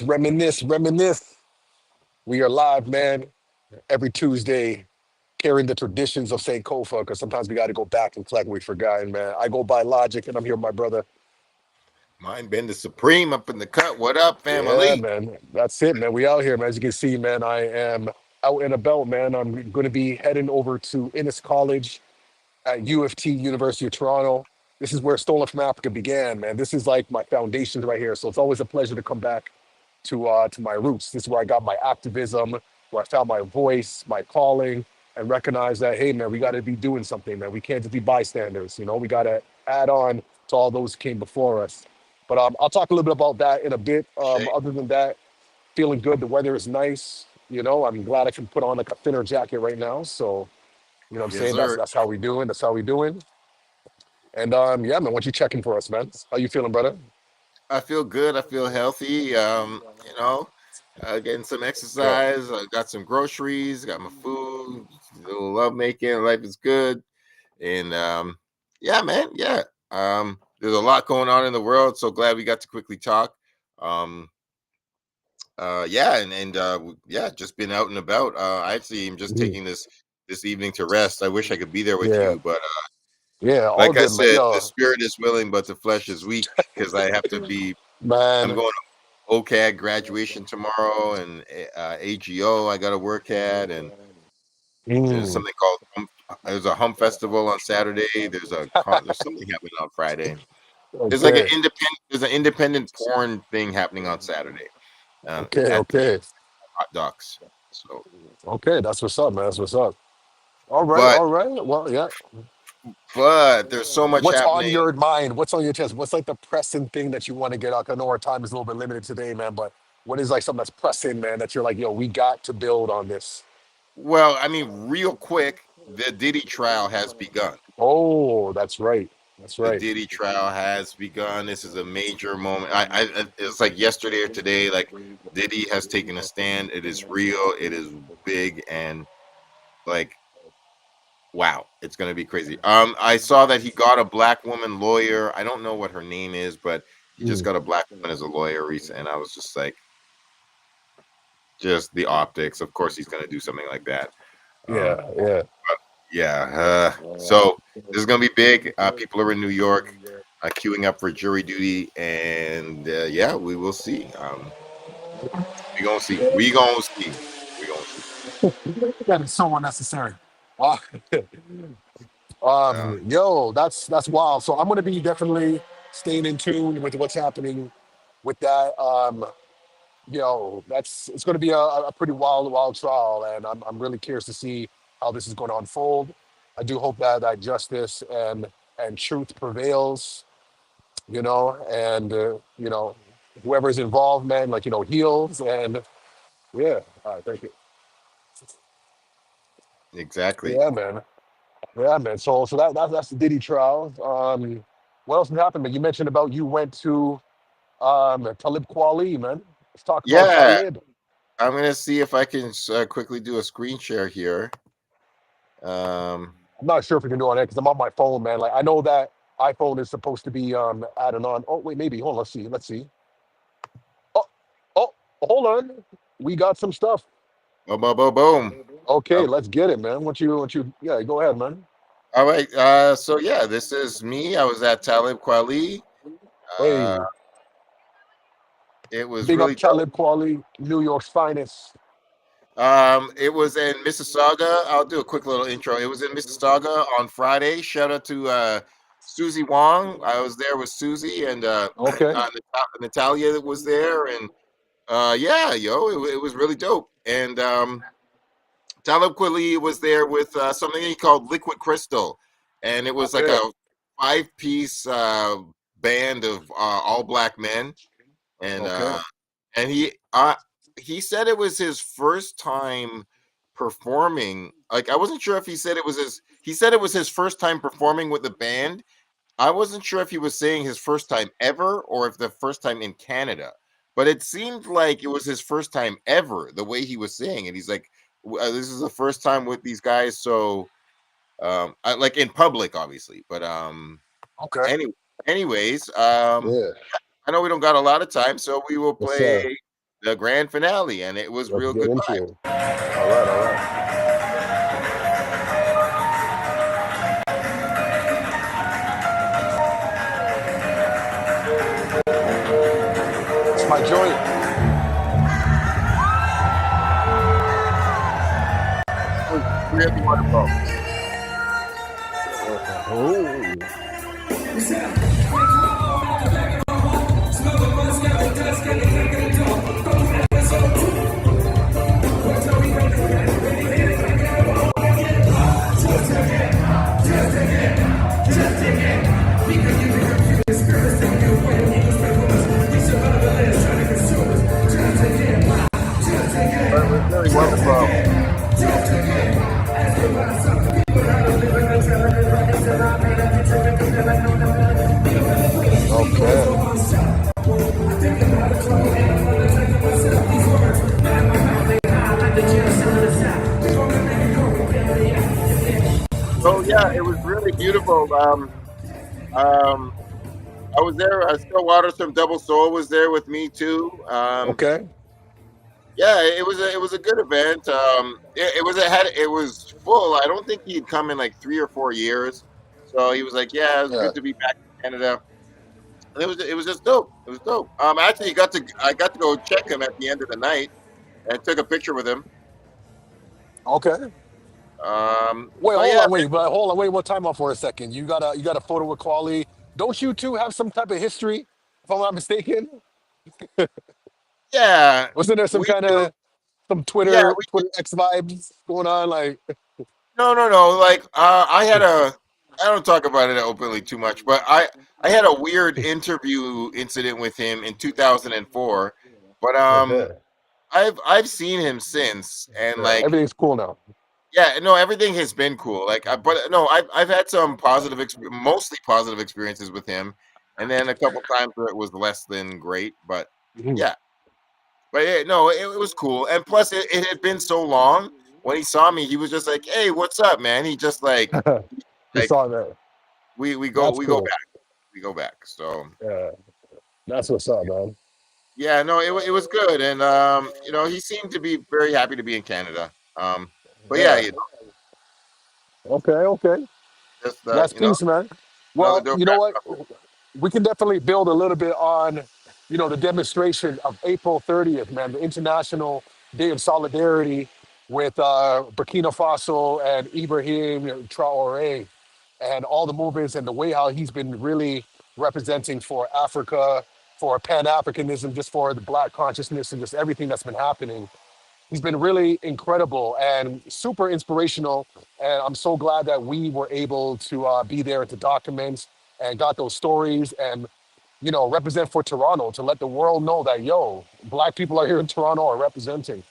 Reminisce. We are live, man, every Tuesday, carrying the traditions of St. Kofa, because sometimes we got to go back and collect what we forgotten, man. I go by Logic, and I'm here with my brother. Mindbender Supreme up in the cut. What up, Yeah, family? man. That's it, man. We out here, man. As you can see, man, I am out and about, man. I'm going to be heading over to Innis College at UFT, University of Toronto. This is where Stolen from Africa began, man. This is like my foundations right here. So it's always a pleasure to come back to my roots. This is where I got my activism, where I found my voice, my calling, and recognize that, hey, man, we got to be doing something, man. We can't just be bystanders. We got to add on to all those who came before us. But I'll talk a little bit about that in a bit. Shay. Other than that, feeling good. The weather is nice. I'm glad I can put on like a thinner jacket right now. So, what I'm Yes, saying? That's sir. that's how we doing. That's how we doing. And yeah, man, what you checking for us, man? How you feeling, brother? I feel good. I feel healthy. Getting some Good. exercise. I got some groceries. Got my food. A little love making. Life is good. And yeah, man. Yeah. There's a lot going on in the world. So glad we got to quickly talk. Um, yeah, yeah, just been out and about. I actually am just Mhm. taking this evening to rest. I wish I could be there with Yeah. you, but Yeah, all like I good, man. said, the Yo, spirit is willing, but the flesh is weak because I have to be. I'm man. going to OCAD graduation tomorrow, and AGO I got to work at, and there's Mm. something called there's a Hum Festival on Saturday. There's something happening on Friday. There's like Okay. there's an independent porn thing happening on Saturday Okay. at the Okay. Hot Docs. So, Okay. That's what's up, man. That's what's up. All right. but All right. Well, yeah. there's so much What's on happening. your mind? What's on your chest? What's like the pressing thing that you want to get out? I know our time is a little bit limited today, man, but what is like something that's pressing, man, that you're like, yo, we got to build on this? Well, I mean, real quick, the Diddy trial has begun. Oh, that's right. That's The right. Diddy trial has begun. This is a major moment. It's like yesterday or today. Like Diddy has taken a stand. It is real. It is big, and like, wow, it's gonna be crazy. I saw that he got a black woman lawyer. I don't know what her name is, but he just Mm. got a black woman as a lawyer recently, and I was just like, just the optics. Of course, he's gonna do something like that. Um, Yeah. Yeah. Yeah. So this is gonna be big. People are in New York, queuing up for jury duty, and yeah, we will see. We gonna see. We gonna see. We gonna see. That is so unnecessary. Uh, Uh, yo, that's wild. So I'm gonna be definitely staying in tune with what's happening with that. That's it's gonna be a pretty wild trial, and I'm really curious to see how this is going to unfold. I do hope that justice and truth prevails, and whoever's involved, man, like heals, and yeah, thank you. exactly. Yeah, man. Yeah, man. So that's the Diddy trial. What else happened, man? You mentioned about you went to Talib Kweli, man. Let's talk about Yeah, Talib. I'm gonna see if I can quickly do a screen share here. Um, I'm not sure if we can do it on it because I'm on my phone, man. Like I know that iPhone is supposed to be added on. Oh wait, maybe. Hold on. Let's see. Let's see. Oh, oh, hold on. We got some stuff. boom, boom, boom, boom. Okay, Okay. let's get it, man. What you? Yeah, go ahead, man. All right. So yeah, this is me. I was at Talib Kweli. Uh, Hey, it was big up really dope. Talib Kweli, New York's finest. It was in Mississauga. I'll do a quick little intro. It was in Mississauga on Friday. Shout out to Susie Wong. I was there with Susie and Okay. Natalia was there, and yeah, it was really dope. And Talib Kweli was there with something he called Liquid Crystal, and it was like Okay. a five-piece band of all black men, and Okay. he said it was his first time performing. Like I wasn't sure if he said it was his. He said it was his first time performing with the band. I wasn't sure if he was saying his first time ever or if the first time in Canada. But it seemed like it was his first time ever. The way he was saying it, he's like, "This is the first time with these guys." So, like in public, obviously. But Okay. any, anyways, Yeah. I know we don't got a lot of time, so we will Yes, play sir. the grand finale, and it was Let's real get good into vibes. it. All right, all right. It's my joint. We're at the waterfall. Oh, But it was really wonderful. okay. So yeah, it was really beautiful. Um, I was there. Still Waters from Double Soul was there with me too. Okay. Yeah, it was a good event. It was full. I don't think he'd come in like 3 or 4 years. So he was like, "Yeah, it's Yeah. good to be back in Canada." And it was just dope. It was dope. Actually, I got to go check him at the end of the night and took a picture with him. Okay. Wait, So hold yeah, on, wait, but hold on, wait, one time out for a second. You got a photo with Quali. Don't you two have some type of history, if I'm not mistaken? yeah, Wasn't there some we kind do. of some Yeah, Twitter X vibes going on? Like, no. Like I don't talk about it openly too much, but I had a weird interview incident with him in 2004. But I've seen him since, and like everything's cool now. yeah, no, everything has been cool. Like, but no, I've had some mostly positive experiences with him, and then a couple times where it was less than great. But Mhm. yeah, but yeah, no, it was cool. And plus, it had been so long. When he saw me, he was just like, "Hey, what's up, man?" He just You like saw that. we go That's we go cool. back we go back. So Yeah, that's what's up, man. yeah, no, it was good, and he seemed to be very happy to be in Canada. But yeah, Yeah. Okay, okay. just That's peace, man. another Well, dope you know guy. what? We can definitely build a little bit on, the demonstration of April 30th, man, the International Day of Solidarity with Burkina Faso and Ibrahim Traore and all the movements and the way how he's been really representing for Africa, for Pan Africanism, just for the Black consciousness and just everything that's been happening. He's been really incredible and super inspirational. And I'm so glad that we were able to be there to document and got those stories and, represent for Toronto to let the world know that, yo, Black people are here in Toronto are representing.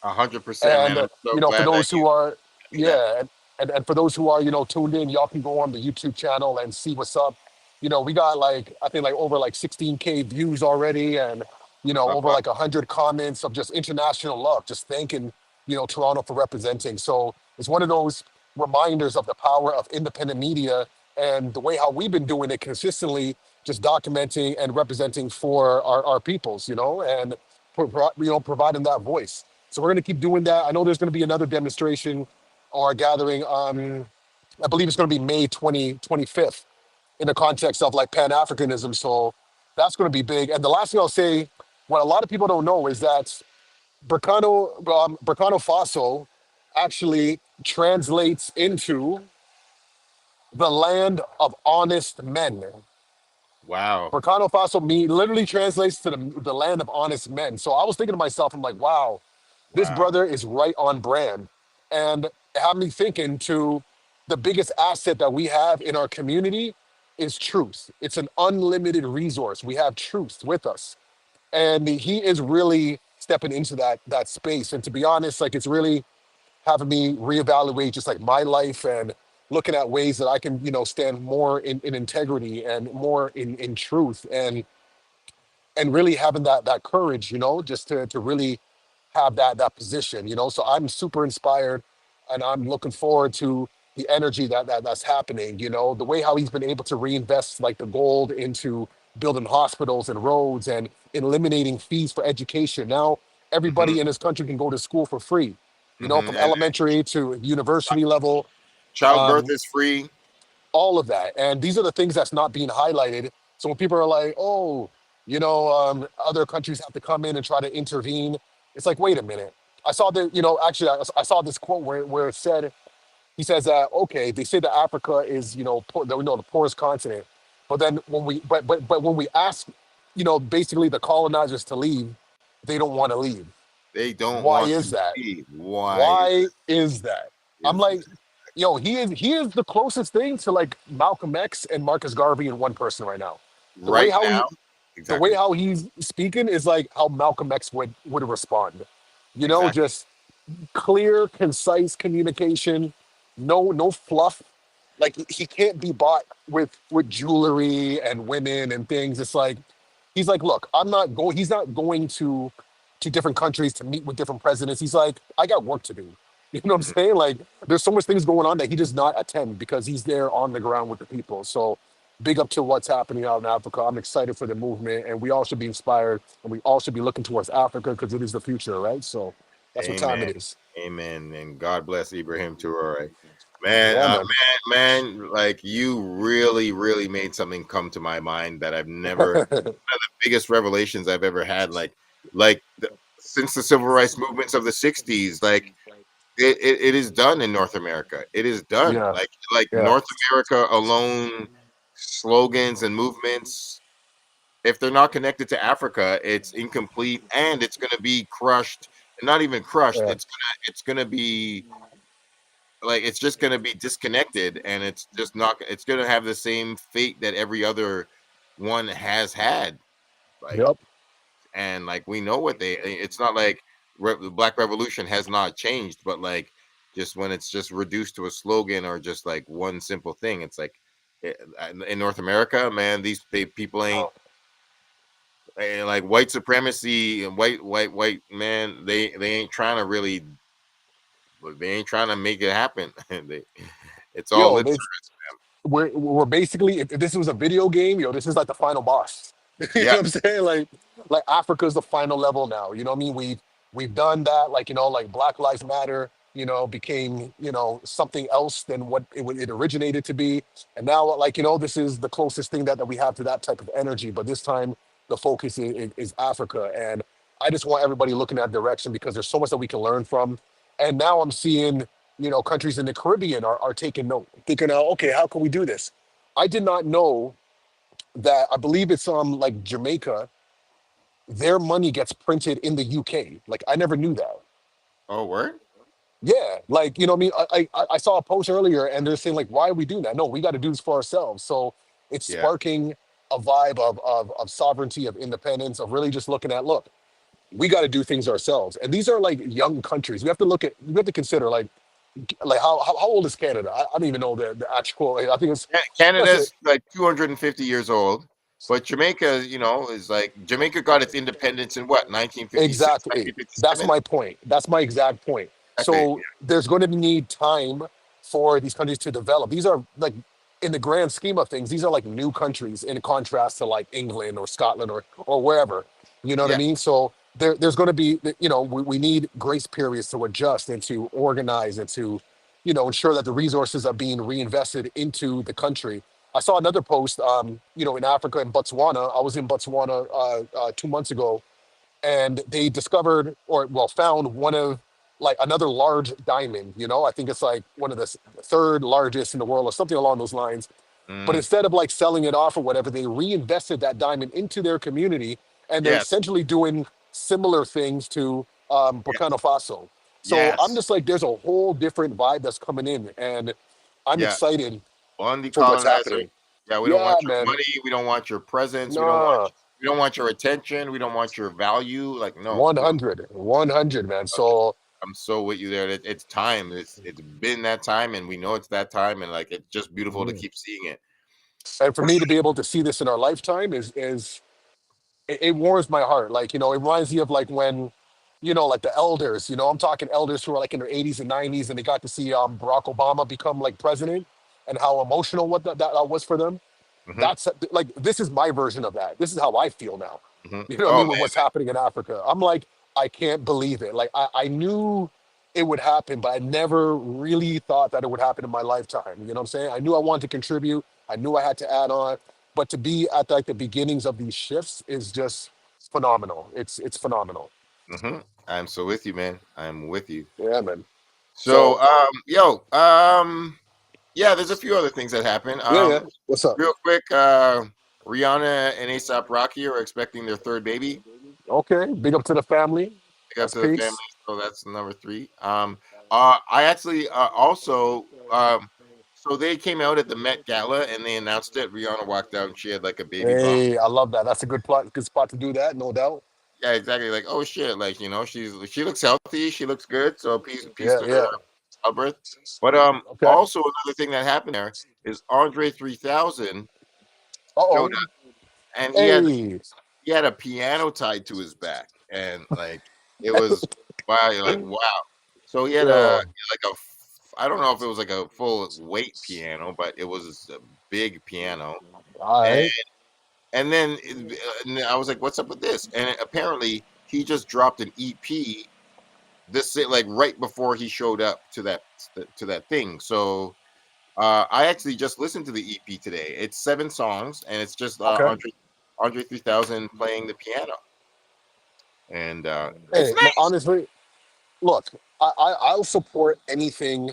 100%, And man. I'm so for glad that those you who are, do that. yeah, and for those who are, tuned in, y'all can go on the YouTube channel and see what's up. We got like I think like over like 16K views already, and That's over awesome. like 100 comments of just international love, just thanking Toronto for representing. So it's one of those reminders of the power of independent media and the way how we've been doing it consistently, just documenting and representing for our peoples, and providing that voice. So we're going to keep doing that. I know there's going to be another demonstration or gathering. I believe it's going to be May 25th in the context of like Pan Africanism. So that's going to be big. And the last thing I'll say, what a lot of people don't know is that Burkina Faso actually translates into the land of honest men. Wow. Burkina Faso literally translates to the land of honest men. So I was thinking to myself, I'm like, wow, this Wow. brother is right on brand. And it had me thinking to the biggest asset that we have in our community is truth. It's an unlimited resource. We have truth with us. And he is really stepping into that space. And to be honest, like it's really having me reevaluate just like my life and looking at ways that I can, stand more in integrity and more in truth and really having that courage, just to really have that position, So I'm super inspired and I'm looking forward to the energy that's happening, the way how he's been able to reinvest like the gold into building hospitals and roads and eliminating fees for education. Now Hmm. everybody in this country can go to school for free, Hmm. from And elementary to university level, childbirth um, is free. all of that. And these are the things that's not being highlighted. So when people are like, oh, other countries have to come in and try to intervene, it's like, wait a minute. I saw that, actually, I saw this quote where it said, he says that, okay, they say that Africa is, the poorest continent. But then but when we ask, basically the colonizers to leave, they don't want to leave. They don't Why want is to that? leave. Why Why is that? I'm is like, he is the closest thing to like Malcolm X and Marcus Garvey in one person right now. The way right how now? he the way Exactly. how he's speaking is like how Malcolm X would respond. Exactly. Just clear, concise communication, no fluff. Like he can't be bought with jewelry and women and things. It's like he's like, look, I'm not going. He's not going to different countries to meet with different presidents. He's like, I got work to do. You know what I'm Mhm. saying? Like, there's so much things going on that he does not attend because he's there on the ground with the people. So, big up to what's happening out in Africa. I'm excited for the movement, and we all should be inspired, and we all should be looking towards Africa because it is the future, right? So, that's what time Amen. it is. Amen. And God bless Ibrahim Traore. Man, Yeah, man. like you really, really made something come to my mind that I've never, one of the biggest revelations I've ever had. Like since the civil rights movements of the '60s, like it is done in North America. It is done. Yeah, Like yeah, North America alone, slogans and movements, if they're not connected to Africa, it's incomplete and it's going to be crushed. And not even crushed. yeah. It's gonna be like it's just going to be disconnected, and it's just not. It's going to have the same fate that every other one has had. Like Yep. and like we know what they. It's not like the Black Revolution has not changed, but like just when it's just reduced to a slogan or just like one simple thing, it's like in North America, man, these people ain't. Oh. And like white supremacy and white man, they ain't trying to really, they ain't trying to make it happen. It's all Yo, lip this service. we're basically, if this was a video game, this is like the final boss. You know Yeah, what I'm saying? Like Africa's the final level now. You know what I mean? We've done that. Like like Black Lives Matter. Became something else than what it originated to be, and now like this is the closest thing that we have to that type of energy. But this time the focus is Africa, and I just want everybody looking that direction because there's so much that we can learn from. And now I'm seeing countries in the Caribbean are taking note, thinking, okay, how can we do this? I did not know that. I believe it's like Jamaica, their money gets printed in the UK. Like I never knew that. oh word. Yeah, like what I mean. I saw a post earlier, and they're saying like, why are we doing that? No, we got to do this for ourselves. So it's Yeah, sparking a vibe of sovereignty, of independence, of really just looking at, look, we got to do things ourselves. And these are like young countries. We have to consider like how old is Canada? I don't even know the actual. I think it's let's say Canada's like 250 years old, but Jamaica, is like Jamaica got its independence in what 1956, exactly. That's 1957. my point. That's my exact point. Exactly. So there's going to need time for these countries to develop. These are like, in the grand scheme of things, these are like new countries in contrast to like England or Scotland or wherever. You know what I Yeah, mean? So there's going to be, we need grace periods to adjust and to organize and to, ensure that the resources are being reinvested into the country. I saw another post, in Africa, in Botswana. I was in Botswana 2 months ago, and they discovered, or well, found one of like another large diamond. I think it's like one of the third largest in the world or something along those lines. But mm, instead of like selling it off or whatever, they reinvested that diamond into their community, and they're yes, essentially doing similar things to yes, Burkina Faso. So I'm yes, just like, there's a whole different vibe that's coming in, and I'm yeah. excited On the for what's colonizer. happening. Yeah, we don't Yeah, want your man. money. We don't want your presence. Nah, We don't want your attention. We don't want your value. Like no, we don't. 100, 100, man. So I'm so with you there. It's time. It's been that time, and we know it's that time, and like it's just beautiful to mm. keep seeing it. And for me to be able to see this in our lifetime is it warms my heart. Like, it reminds me of like when, like the elders, I'm talking elders who are like in their 80s and 90s, and they got to see Barack Obama become like president, and how emotional what that was for them. Hmm. That's like, this is my version of that. This is how I feel now. Hmm. You know what I Oh mean? With man. what's happening in Africa, I'm like, I can't believe it. Like, I knew it would happen, but I never really thought that it would happen in my lifetime. You know what I'm saying? I knew I wanted to contribute. I knew I had to add on, but to be at like the beginnings of these shifts is just phenomenal. It's phenomenal. Hmm. I'm so with you, man. I'm with you. Yeah, man. So, So yeah, there's a few other things that happen. yeah, yeah. What's up? Real quick, Rihanna and ASAP Rocky are expecting their third baby. Okay, big up to the family. Big up That's to the family. peace. So that's number three. I actually also so they came out at the Met Gala and they announced it. Rihanna walked out and she had like a baby bump. Hey, I love that. That's a good plot, good spot to do that, no doubt. Yeah, exactly. Like, oh shit, like she looks healthy, she looks good. So peace Yeah, to her yeah. childbirth. But Okay. also another thing that happened there is Andre 3000 Uh showed oh. up and Hey. he had a piano tied to his back, and like it was wow, you're like wow. So he had Yo. I don't know if it was like a full weight piano, but it was a big piano. All And right. and I was like, what's up with this? And apparently he just dropped an EP like right before he showed up to that thing. So I actually just listened to the EP today. It's 7 songs, and it's just Okay. Andre 3000 playing the piano, and it's Hey, man, nice. honestly, look, I'll support anything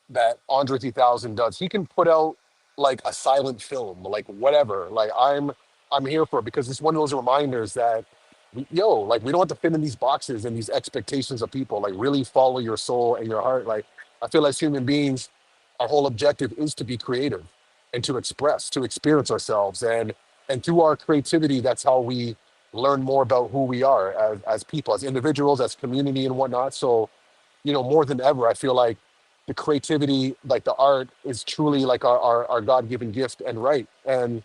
that Andre 3000 does. He can put out like a silent film, like whatever. Like I'm here for it because it's one of those reminders that like we don't have to fit in these boxes and these expectations of people. Like really follow your soul and your heart. Like I feel as human beings, our whole objective is to be creative and to express, to experience ourselves. And through our creativity, that's how we learn more about who we are as people, as individuals, as community and whatnot. So more than ever, I feel like the creativity, like the art, is truly like our God-given gift and right. And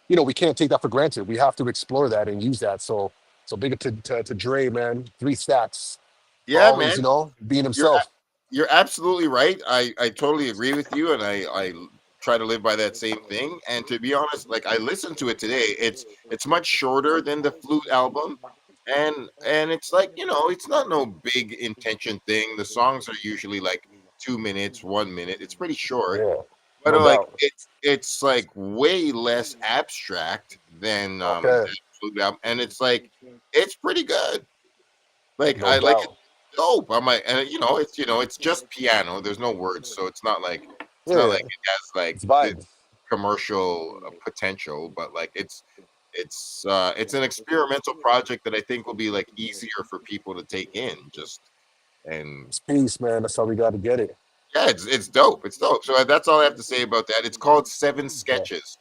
we can't take that for granted. We have to explore that and use that. So big up to Dre, man. Three stats for Yeah, always, man, being you're himself. you're absolutely right. I totally agree with you, and I try to live by that same thing. And to be honest, like I listened to it today. It's much shorter than the Flute album, and it's like it's not no big intention thing. The songs are usually like 2 minutes, 1 minute. It's pretty short, Yeah, but no like doubt. it's like way less abstract than Okay, that Flute album, and it's like it's pretty good. Like no I like it doubt. dope. I'm like, and it's just piano. There's no words, so it's not Yeah, like it has like it's the vibes. commercial potential, but like it's an experimental project that I think will be like easier for people to take in. Just and It's peace, man. That's how we got to get it. yeah, it's dope. It's dope. So that's all I have to say about that. It's called Seven Yeah. Sketches.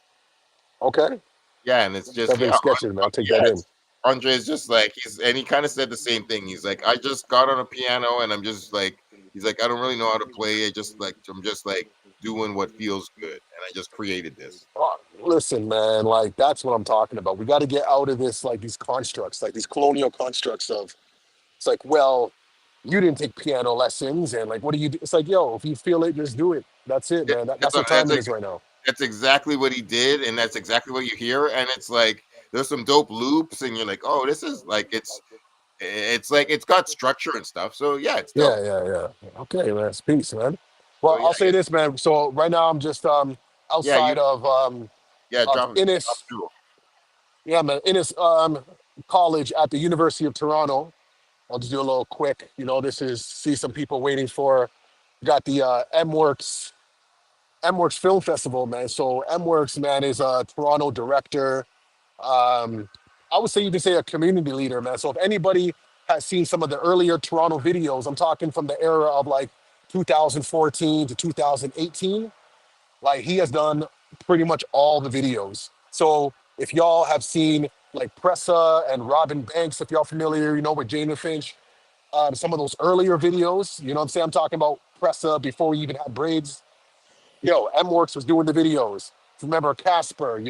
Okay. Yeah, and it's just Seven sketches, man. I'll take yeah, that in. it's Andre's just like and he kind of said the same thing. He's like, I just got on a piano and I'm just like, he's like, I don't really know how to play. I'm just like doing what feels good, and I just created this. Oh, listen, man, like that's what I'm talking about. We got to get out of this, like these constructs, like these colonial constructs of it's like, well, you didn't take piano lessons, and like, what do you do? It's like, yo, if you feel it, just do it. That's it, Yeah, man. That's what time that's it like is right now. that's exactly what he did, and that's exactly what you hear. And it's like there's some dope loops, and you're like, oh, this is like it's like it's got structure and stuff. So yeah, it's Yeah, dope. yeah, yeah. Okay, man. It's peace, man. So Well, yeah, I'll I say guess this, man. So right now I'm just yeah, you outside yeah, of drop Innis, through. yeah, man, Innis college at the University of Toronto. I'll just do a little quick. This is see some people waiting for. Got the MWorks Film Festival, man. So MWorks, man, is a Toronto director. Um, I would say you can say a community leader, man. So if anybody has seen some of the earlier Toronto videos, I'm talking from the era of like 2014 to 2018, like he has done pretty much all the videos. So if y'all have seen like Pressa and Robin Banks, if y'all familiar, with Jane Finch, some of those earlier videos, you know what I'm saying? I'm talking about Pressa before we even had braids. MWorks was doing the videos. Remember Casper,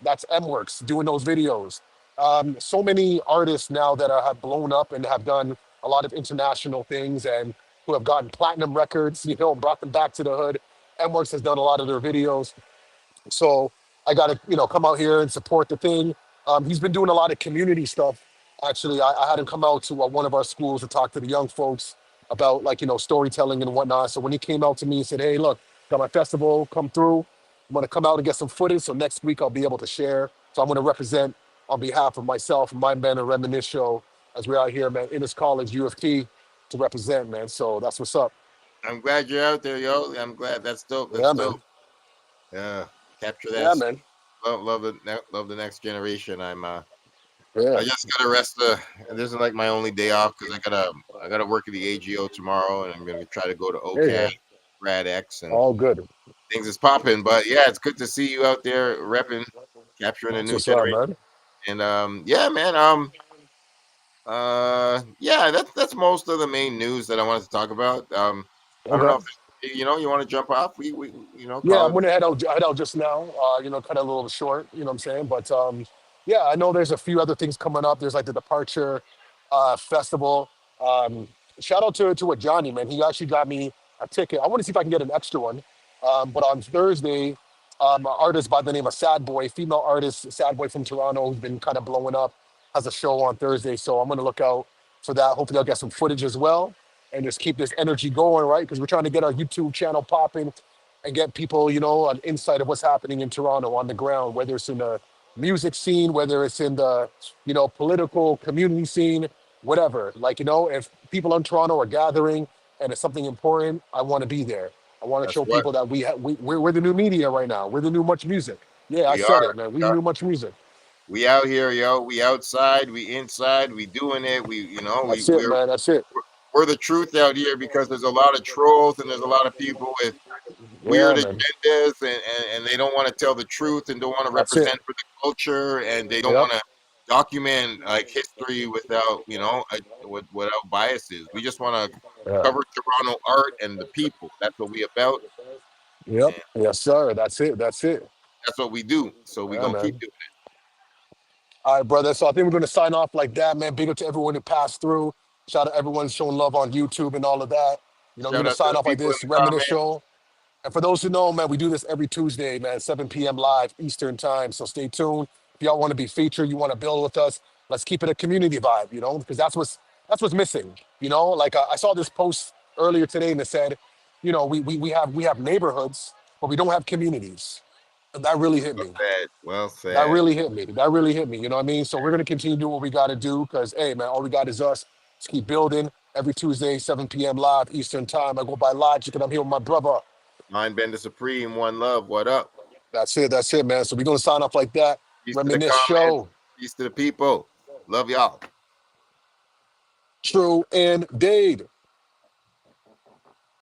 that's MWorks doing those videos. So many artists now that have blown up and have done a lot of international things and who have gotten platinum records, brought them back to the hood. MWorks has done a lot of their videos. So I got to, come out here and support the thing. He's been doing a lot of community stuff. Actually, I had him come out to one of our schools to talk to the young folks about like, storytelling and whatnot. So when he came out to me and said, hey, look, got my festival, come through. I'm going to come out and get some footage. So next week I'll be able to share. So I'm going to represent on behalf of myself and Mindbender Reminisce show as we're out here, man, in this college, U of T, to represent, man. So that's what's up. I'm glad you're out there, yo. I'm glad. That's dope. That's Yeah, dope. man. Yeah, capture that. Yeah, man. Love the next generation. Yeah. I just gotta rest. This is like my only day off because I gotta work at the AGO tomorrow, and I'm gonna try to go to There you OCAD, go. Grad X, and All good. things is popping. But yeah, it's good to see you out there repping, capturing a That's new what's up, generation. man. And yeah, man. Yeah, that's most of the main news that I wanted to talk about. I don't know Okay. if you want to jump off. We Yeah, call I'm it. gonna head out just now. Cut it a little short. You know what I'm saying? But yeah, I know there's a few other things coming up. There's like the Departure festival. Um, Shout out to a Johnny, man. He actually got me a ticket. I want to see if I can get an extra one. But on Thursday, an artist by the name of Sad Boy, female artist, Sad Boy from Toronto, who's been kind of blowing up, has a show on Thursday. So I'm gonna look out for that. Hopefully, I'll get some footage as well, and just keep this energy going, right? Because we're trying to get our YouTube channel popping and get people, an insight of what's happening in Toronto on the ground, whether it's in the music scene, whether it's in the, political community scene, whatever. Like, if people in Toronto are gathering and it's something important, I want to be there. I want to That's show what people that we're the new media right now. We're the new much music. Yeah, I we said are. it, man. We the new much music. We out here, yo. We outside. We inside. We doing it. We, That's it, man. That's it. we're the truth out here because there's a lot of trolls and there's a lot of people with Yeah, weird man. agendas and they don't want to tell the truth and don't want to That's it. represent for the culture and they don't Yep. want to document like history without without biases. We just want to Yeah. cover Toronto art and the people. That's what we about Yep. and Yes, sir. That's it. That's it. that's what we do. So we Yeah, gonna keep man. doing All right, brother. So I think we're going to sign off like that, man. Big up to everyone who passed through. Shout out to everyone showing love on YouTube and all of that. it. We're going Shout to out to sign the off like people in this, the Reminisce comments. Show. And for those who know, man, we do this every Tuesday, man, 7 p.m. live Eastern time. So stay tuned. If y'all want to be featured, you want to build with us, let's keep it a community vibe, because that's what's missing. Like I saw this post earlier today and it said, we have neighborhoods, but we don't have communities. And that really hit Well me. said. Well That said. really hit me. That really hit me. You know what I mean? So we're gonna continue to do what we gotta do because hey man, all we got is us. Let's keep building. Every Tuesday, 7 p.m. live Eastern time. I go by Logic and I'm here with my brother. Mindbender Supreme, one love. What up? That's it, man. So we're gonna sign off like that. Peace to the Reminisce comments. show. Peace to the people. Love y'all. True indeed.